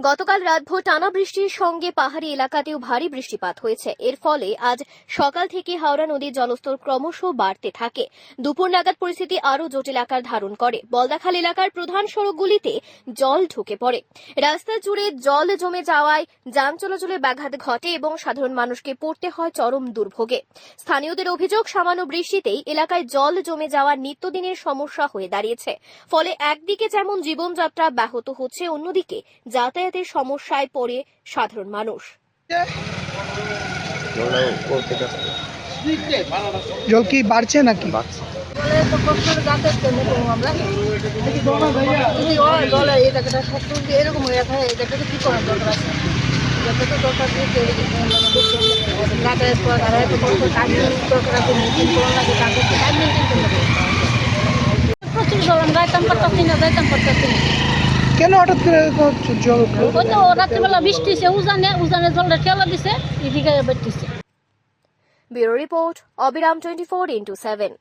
গতকাল রাতভর টানা বৃষ্টির সঙ্গে পাহাড়ি এলাকাতেও ভারী বৃষ্টিপাত হয়েছে। এর ফলে আজ সকাল থেকে হাওড়া নদীর জলস্তর ক্রমশ বাড়তে থাকে। দুপুর নাগাদ পরিস্থিতি আরও জটিল আকার ধারণ করে। বলদাখাল এলাকার প্রধান সড়কগুলিতে জল ঢুকে পড়ে। রাস্তা জুড়ে জল জমে যাওয়ায় যান চলাচলে ব্যাঘাত ঘটে এবং সাধারণ মানুষকে পড়তে হয় চরম দুর্ভোগে। স্থানীয়দের অভিযোগ, সামান্য বৃষ্টিতেই এলাকায় জল জমে যাওয়া নিত্যদিনের সমস্যা হয়ে দাঁড়িয়েছে। ফলে একদিকে যেমন জীবনযাত্রা ব্যাহত হচ্ছে, অন্যদিকে যাতায়াতের সমস্যায় পড়ে সাধারণ মানুষ। জল কি বাড়ছে নাকি? এরকম হয়ে যায়, এটাকে কি করার দরকার আছে? প্রচুর জল, আমরা যাইতাম পারতাম না, যাইতাম পারতাম না। কেন হঠাৎ করে জল উঠলো? ওই তো রাত্রিবেলা বৃষ্টি হয়েছে, উজানে জলটা ঠেলা দিছে, এদিকে বেরতেছে। ব্যুরো রিপোর্ট, অবিরাম 24x7।